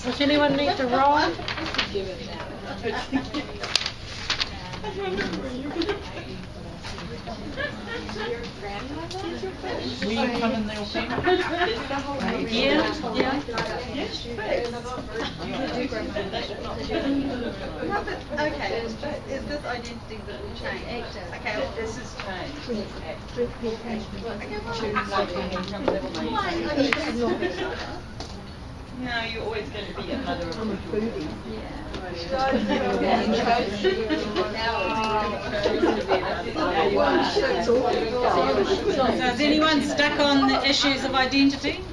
Does anyone need to roll? Will you come in there? Yeah. Okay, is this identity that will change? Okay, This is changed. No, you're always going to be a mother of foodie. So is anyone stuck on the issues of identity?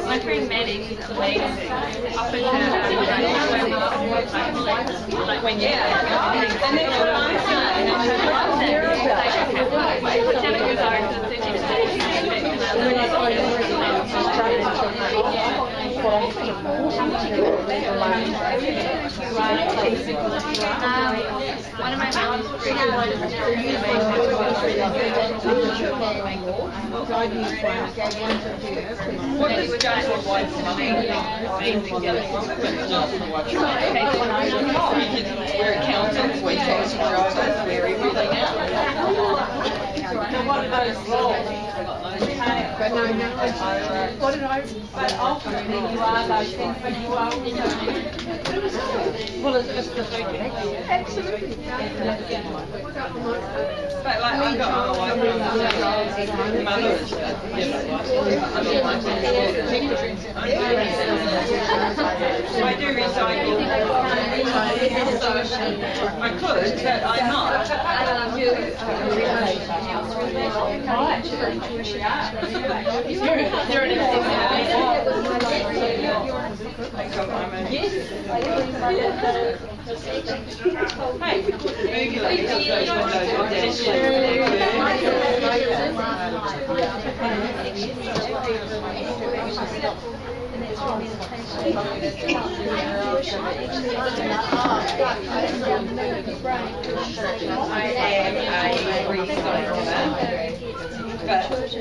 My friend Maddie, she's amazing. Often her like when you and then what I say, one of my mom's We're accountants, we tax drivers, we're everything else. One of those roles. But no, what did I? But ultimately, you are those things, but you are also. Well, it's the Absolutely. But like I've got my wife, mother and stuff. I do recycle. I could, but I'm not. You're an but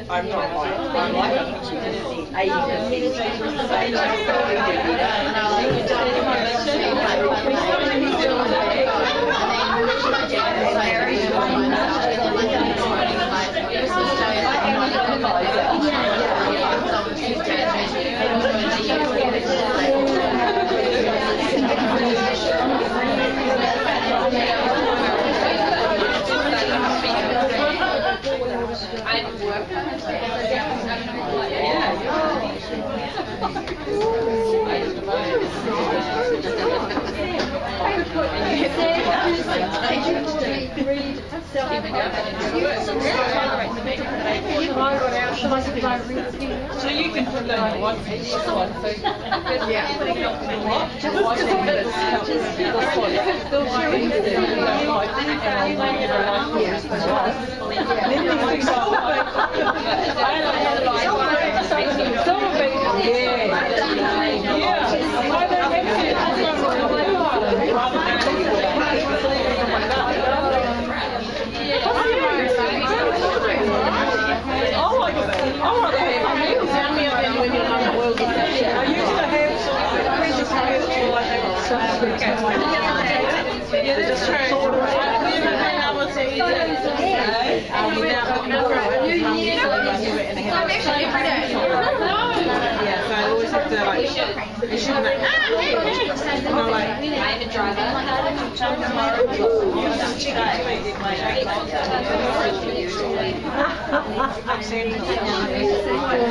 I'm not like, I'm like read So you can put that on one piece.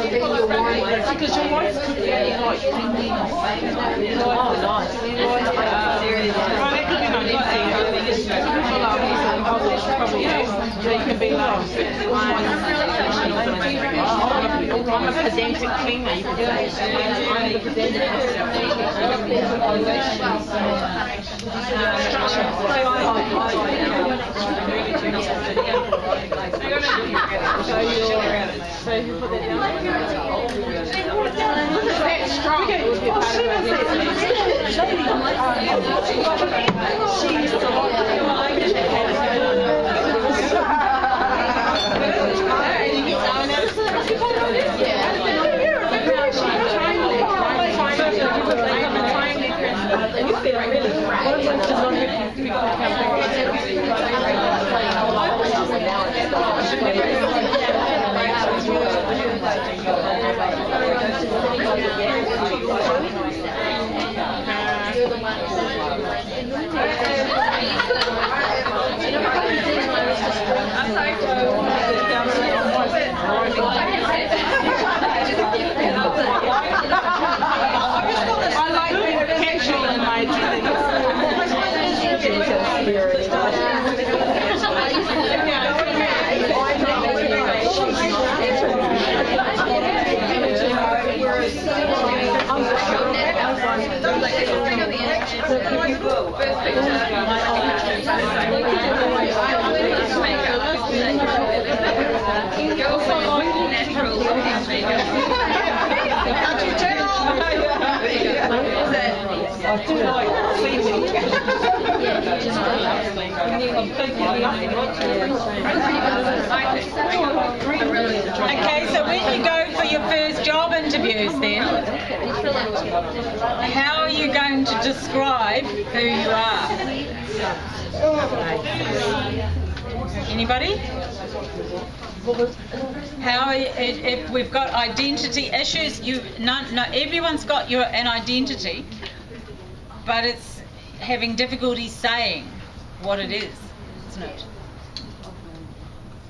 Because your voice could be like, so you can be like, I'm a pedantic cleaner, you can say. I'm the pedantic so you put that down. That's strong. I like being casual in my I do like cleaning. Okay, so when you go for your first job interviews then, how are you going to describe who you are? Anybody? How if we've got identity issues, no, everyone's got an identity, but it's having difficulty saying what it is, isn't it?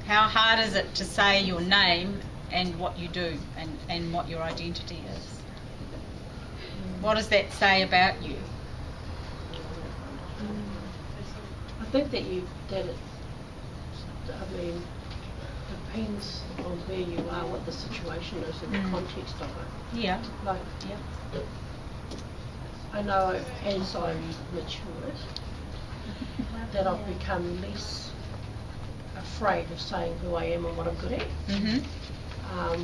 How hard is it to say your name and what you do and what your identity is? What does that say about you? I think that it depends on where you are, what the situation is and the context of it. Yeah. Like, Yeah. I know as I've matured that I've become less afraid of saying who I am and what I'm good at.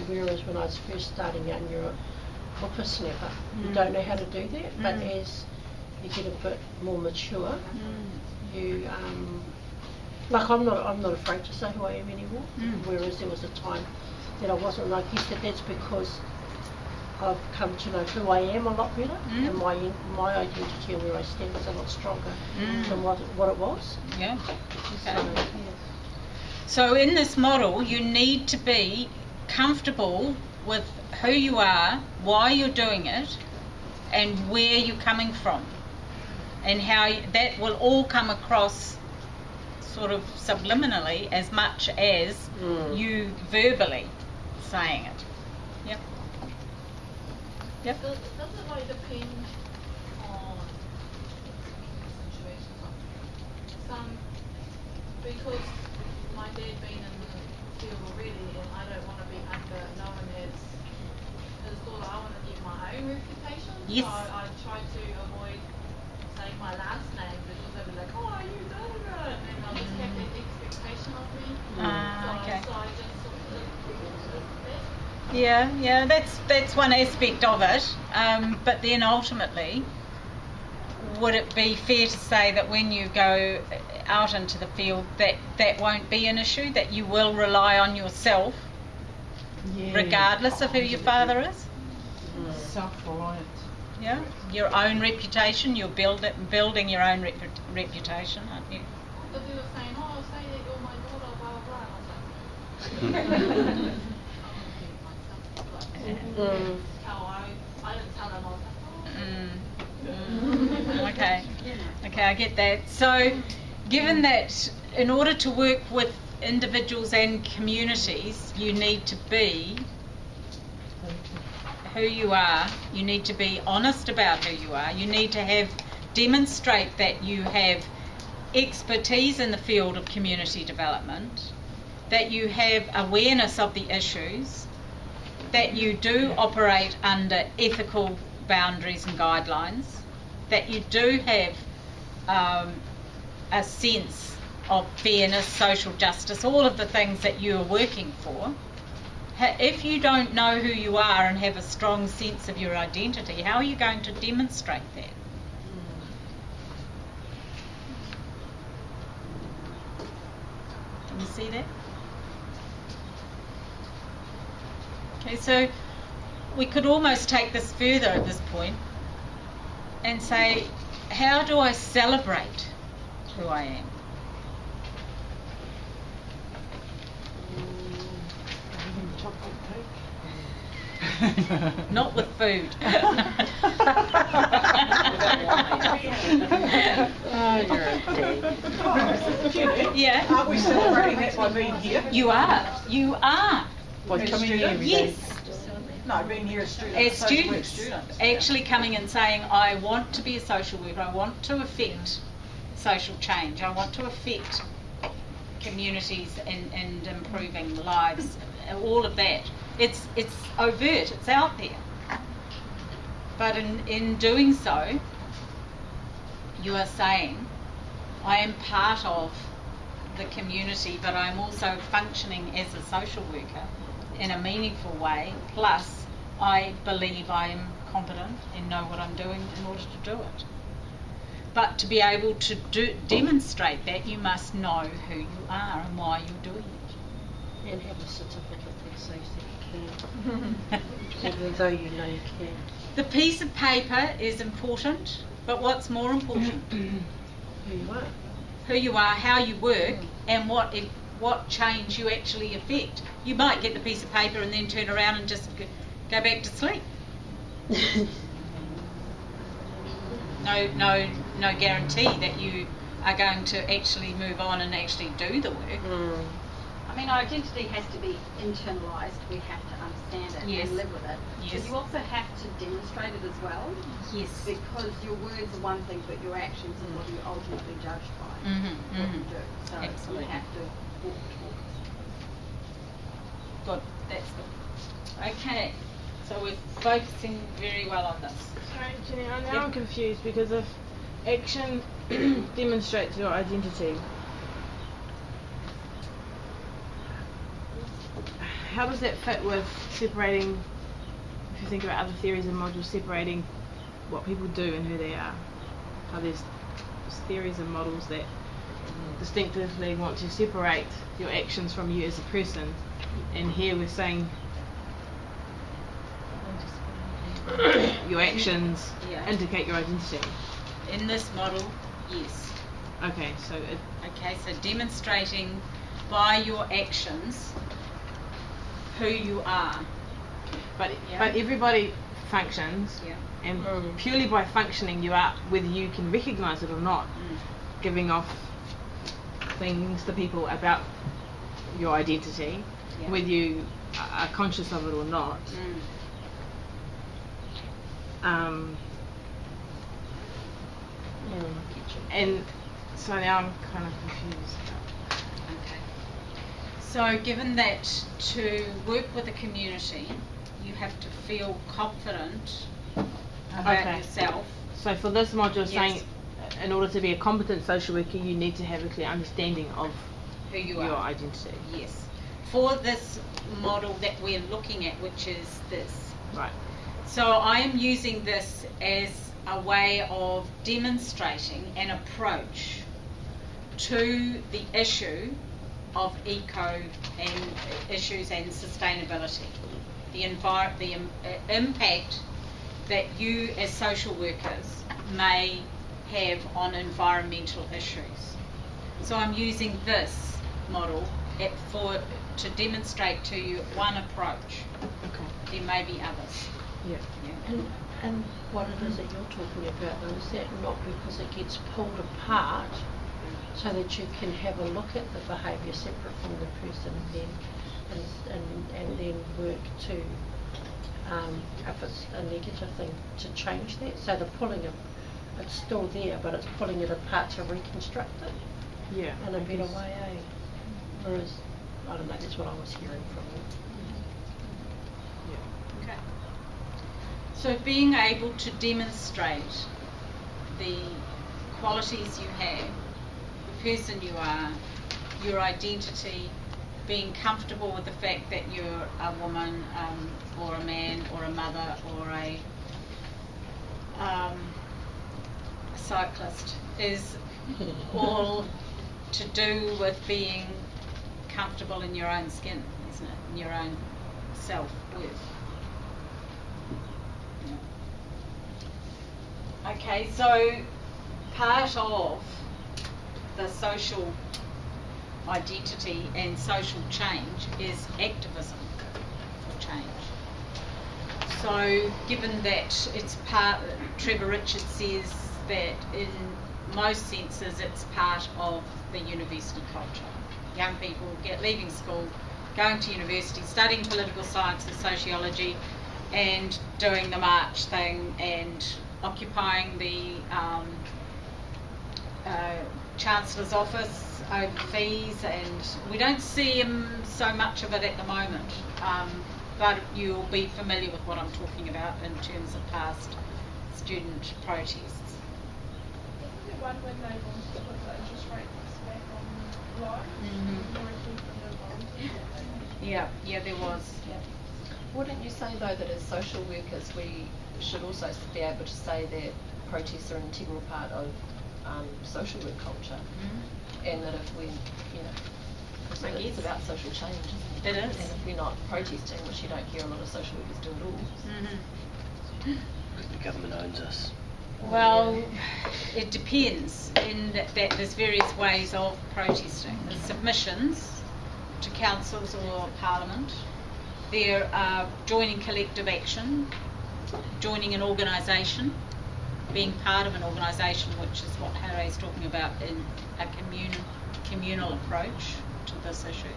Whereas when I was first starting out and you're a whippersnapper, you don't know how to do that, but as you get a bit more mature, you like I'm not afraid to say who I am anymore. Whereas there was a time that I wasn't. I guess that's because I've come to know who I am a lot better, and my identity and where I stand is a lot stronger than what it was. Yeah. Okay. So in this model, you need to be comfortable with who you are, why you're doing it, and where you're coming from, and how that will all come across sort of subliminally as much as you verbally saying it. Yep. Yep. Does it like depend on situation? Some big Yeah, that's one aspect of it. But then ultimately, would it be fair to say that when you go out into the field, that won't be an issue, that you will rely on yourself, regardless of who your father is? Self-reliant. Yeah, your own reputation. You're building your own reputation, aren't you? But they were saying, oh, say that you're my daughter, blah, blah, blah. And I was like, I didn't tell them, I was like, Okay, I get that. So, given that in order to work with individuals and communities, you need to be who you are, you need to be honest about who you are, you need to demonstrate that you have expertise in the field of community development, that you have awareness of the issues, that you do operate under ethical boundaries and guidelines, that you do have a sense of fairness, social justice, all of the things that you are working for. If you don't know who you are and have a strong sense of your identity, how are you going to demonstrate that? Can you see that? Okay, so we could almost take this further at this point and say, how do I celebrate who I am? Not with food. Oh, you're a dick. Yeah. Are we celebrating that by being here? You are. By coming here every day? Yes. No, being here as students. As social work students, actually coming and saying, I want to be a social worker, I want to affect social change, I want to affect communities and improving lives, all of that. It's overt, it's out there. But in doing so, you are saying, I am part of the community, but I'm also functioning as a social worker in a meaningful way, plus I believe I am competent and know what I'm doing in order to do it. But to be able to demonstrate that, you must know who you are and why you're doing it. And have a certificate that says that you can, even though you know you can. The piece of paper is important, but what's more important? Who you are. Who you are, how you work, and what change you actually affect. You might get the piece of paper and then turn around and just go back to sleep. No guarantee that you are going to actually move on and actually do the work. I mean, our identity has to be internalised. We have to understand it Yes. and live with it. Yes. But you also have to demonstrate it as well. Yes. Because your words are one thing, but your actions are what you're ultimately judged by. What you do. So Absolutely. you have to walk the talk. Good, that's good. Okay, so we're focusing very well on this. Sorry, Jenny, now Yep. I'm confused because if action demonstrates your identity, how does that fit with separating, if you think about other theories and modules, separating what people do and who they are? How there's theories and models that distinctively want to separate your actions from you as a person, and here we're saying your actions Yeah. indicate your identity. In this model, yes. Okay, so Okay, so demonstrating by your actions who you are. but Yeah. but everybody functions, Yeah. and purely by functioning, you are, whether you can recognise it or not, giving off things to people about your identity, Yeah. whether you are conscious of it or not. And so now I'm kind of confused. Okay. So given that to work with a community, you have to feel confident about Okay. yourself. So for this module, Yes. saying in order to be a competent social worker, you need to have a clear understanding of Who you your are. identity. Yes. for this model that we're looking at, which is this. Right. So I am using this as a way of demonstrating an approach to the issue of eco and issues and sustainability, the impact that you as social workers may have on environmental issues. So I'm using this model to demonstrate to you one approach. Okay. There may be others. Yeah. And what it is that you're talking about, though, is that not because it gets pulled apart so that you can have a look at the behaviour separate from the person and then work to, if it's a negative thing, to change that. So the pulling of, it's still there, but it's pulling it apart to reconstruct it Yeah. in a better way, eh? Whereas, I don't know, that's what I was hearing from you. Okay. So being able to demonstrate the qualities you have, the person you are, your identity, being comfortable with the fact that you're a woman or a man or a mother or a cyclist is all to do with being comfortable in your own skin, isn't it? In your own self-worth. Yeah. Okay, so part of the social identity and social change is activism for change. So given that it's part, Trevor Richards says that in most senses it's part of the university culture. Young people leaving school, going to university, studying political science and sociology and doing the march thing and occupying the Chancellor's office over fees, and we don't see so much of it at the moment, but you'll be familiar with what I'm talking about in terms of past student protests. Wasn't there one when they wanted to put the interest rates back on live? Yeah, there was. Yeah. Wouldn't you say, though, that as social workers we should also be able to say that protests are an integral part of social work culture, and that if we, it's about social change, isn't it? It is. And if we're not protesting, which you don't hear a lot of social workers do at all. Because the government owns us. Well, it depends in that there's various ways of protesting. There's submissions to councils or parliament. There are joining collective action, joining an organisation, being part of an organisation, which is what Harry's talking about in a communal approach to this issue.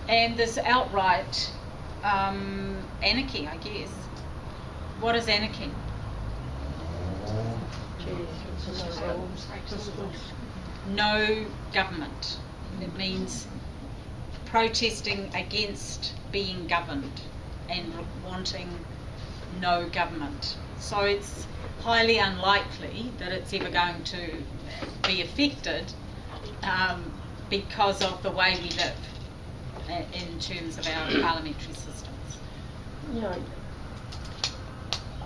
And there's outright anarchy, I guess. What is anarchy? No government. It means protesting against being governed and wanting no government. So it's highly unlikely that it's ever going to be affected because of the way we live in terms of our parliamentary systems. Yeah,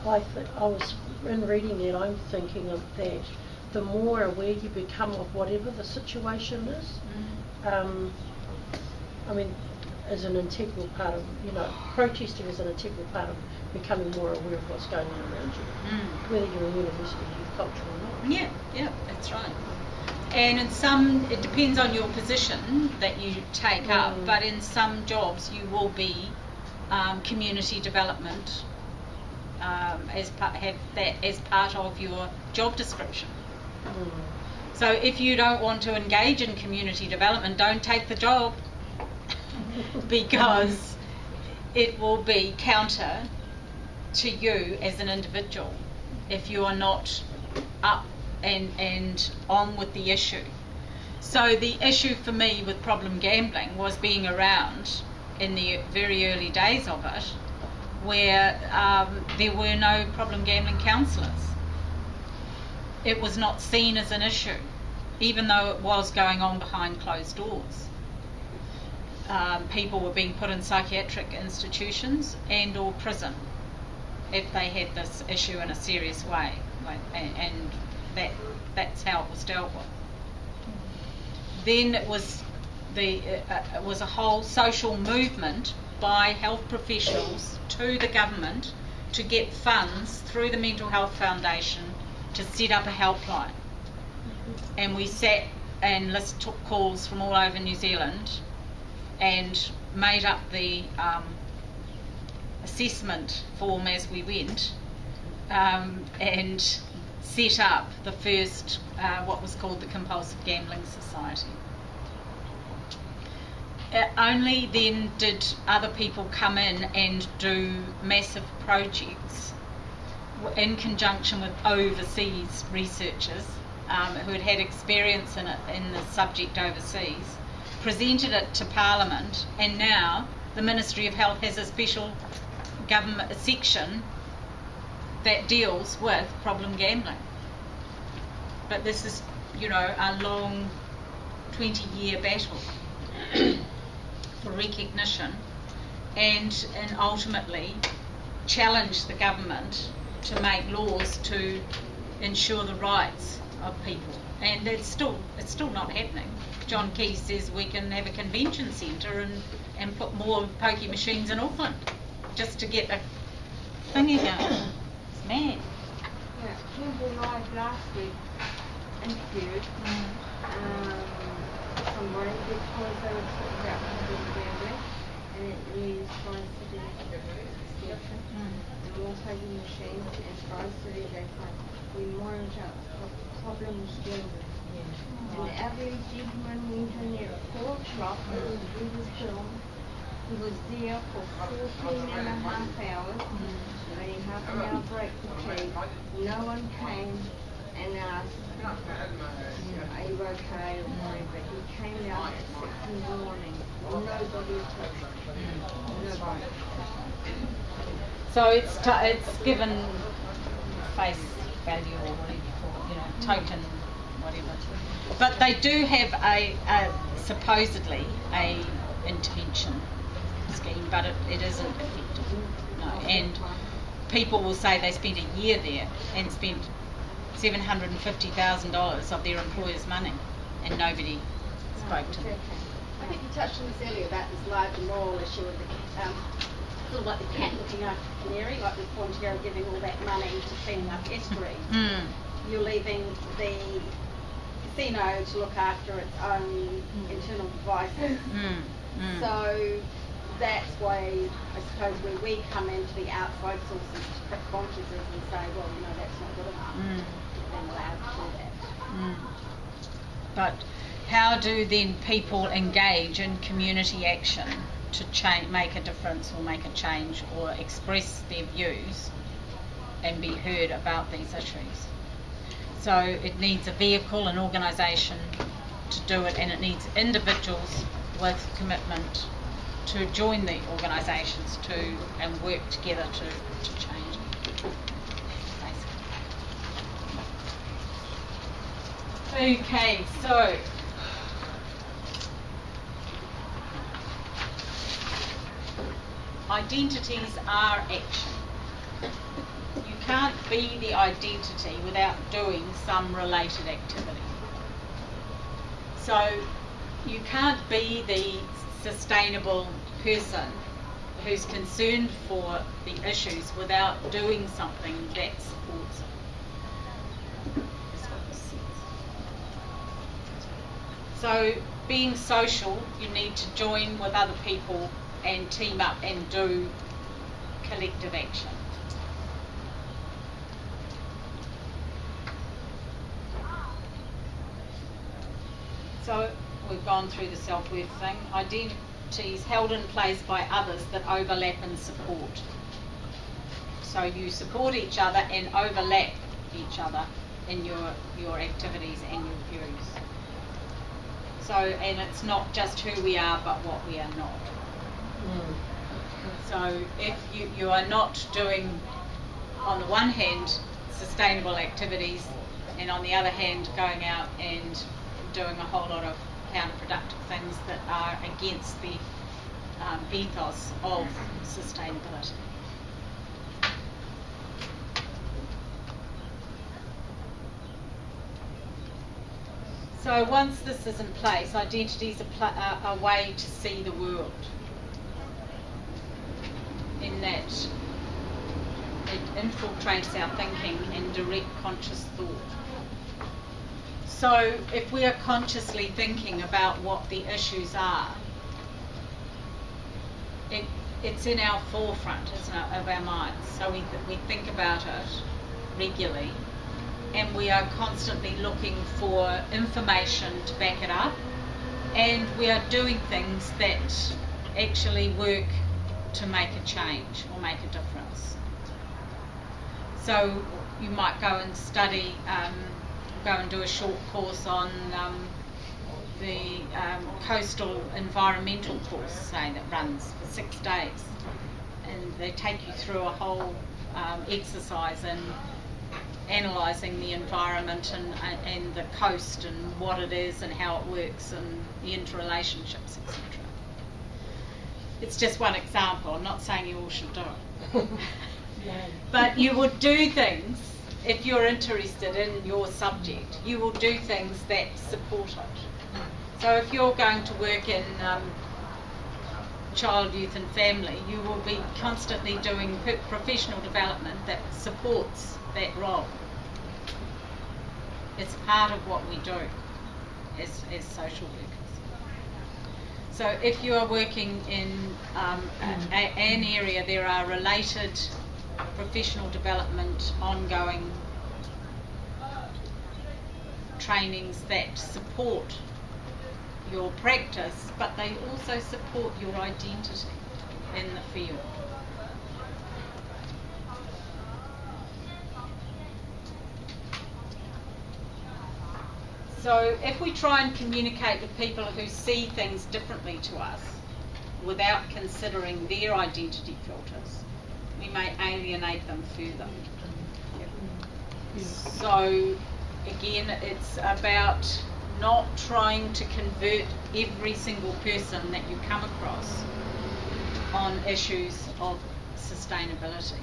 I was in reading that, I'm thinking of that. The more aware you become of whatever the situation is, I mean, as an integral part of, protesting is an integral part of becoming more aware of what's going on around you, whether you're a university youth culture or not. Yeah, that's right. And in some, it depends on your position that you take up, but in some jobs you will be community development have that as part of your job description. So if you don't want to engage in community development, don't take the job because it will be counter to you as an individual if you are not up and on with the issue. So the issue for me with problem gambling was being around in the very early days of it, where there were no problem gambling counsellors. It was not seen as an issue, even though it was going on behind closed doors. people were being put in psychiatric institutions and or prison if they had this issue in a serious way, and that's how it was dealt with. Then it was a whole social movement by health professionals to the government to get funds through the Mental Health Foundation to set up a helpline. And we sat and took calls from all over New Zealand and made up the assessment form as we went, and set up the first what was called the Compulsive Gambling Society. Only then did other people come in and do massive projects in conjunction with overseas researchers who had experience in the subject overseas, presented it to Parliament, and now the Ministry of Health has a special government section that deals with problem gambling. But this is, a long 20-year battle for recognition and ultimately challenge the government to make laws to ensure the rights of people. And it's still not happening. John Key says we can have a convention centre and put more pokie machines in Auckland just to get a thingy going. It's mad. Yeah, Kimberly Live last week interviewed somebody because they were talking about problem gambling, and it means Tri-City section, and more pokie machines, and Tri-City they find we monitor problems gambling. And every gentleman went in there at 4 o'clock and he was filmed. He was there for 14 and a half hours, only half an hour break for tea. No one came and asked, are you okay or whatever. He came out at 6 in the morning. Nobody approached him. Nobody. So it's given face value or whatever you call it, token, whatever. But they do have a supposedly a intervention scheme, but it isn't effective. No. And people will say they spent a year there and spent $750,000 of their employer's money, and nobody spoke to them. I think you touched on this earlier about this larger moral issue of the sort of like the cat looking after the canary, like with Fontero giving all that money to clean up estuaries. You're leaving the casino to look after its own internal devices. So that's why I suppose where we come into the outside sources to prick consciences and say, well, that's not good enough. Then allowed to do that. But how do then people engage in community action to make a difference or make a change or express their views and be heard about these issues? So it needs a vehicle, an organisation to do it, and it needs individuals with commitment to join the organisations and work together to change it. Okay, so identities are action. You can't be the identity without doing some related activity. So you can't be the sustainable person who's concerned for the issues without doing something that supports it. So being social, you need to join with other people and team up and do collective action. So we've gone through the self-worth thing. Identities held in place by others that overlap and support. So you support each other and overlap each other in your activities and your views. So, and it's not just who we are, but what we are not. So if you are not doing, on the one hand, sustainable activities, and on the other hand, going out and doing a whole lot of counterproductive things that are against the ethos of sustainability. So once this is in place, identity is a way to see the world, in that it infiltrates our thinking and direct conscious thought. So if we are consciously thinking about what the issues are, it's in our forefront, isn't it, of our minds. So we think about it regularly, and we are constantly looking for information to back it up, and we are doing things that actually work to make a change or make a difference. So you might go and study, go and do a short course on the coastal environmental course, say, that runs for 6 days, and they take you through a whole exercise in analysing the environment and the coast and what it is and how it works and the interrelationships, etc. It's just one example. I'm not saying you all should do it. But you would do things, if you're interested in your subject, you will do things that support it. So if you're going to work in child, youth and family, you will be constantly doing professional development that supports that role. It's part of what we do as social workers. So if you are working in an area, there are related professional development, ongoing trainings that support your practice, but they also support your identity in the field. So if we try and communicate with people who see things differently to us without considering their identity filters, we may alienate them further. So again, it's about not trying to convert every single person that you come across on issues of sustainability.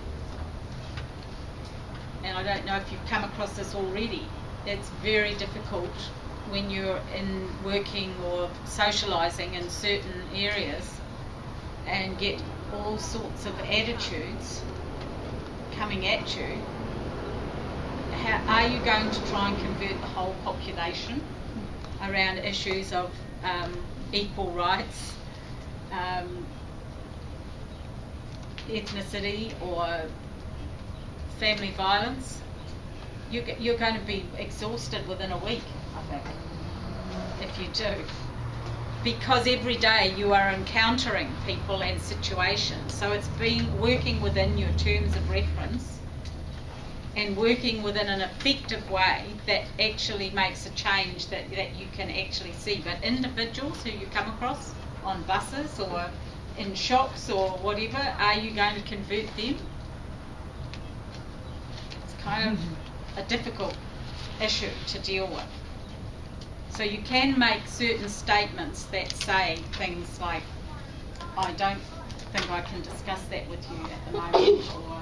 And I don't know if you've come across this already. It's very difficult when you're in working or socialising in certain areas and get all sorts of attitudes coming at you. How are you going to try and convert the whole population around issues of equal rights, ethnicity or family violence? You're going to be exhausted within a week, I think, if you do. Because every day you are encountering people and situations. So it's been working within your terms of reference and working within an effective way that actually makes a change that you can actually see. But individuals who you come across on buses or in shops or whatever, are you going to convert them? It's kind of a difficult issue to deal with. So you can make certain statements that say things like, I don't think I can discuss that with you at the moment, or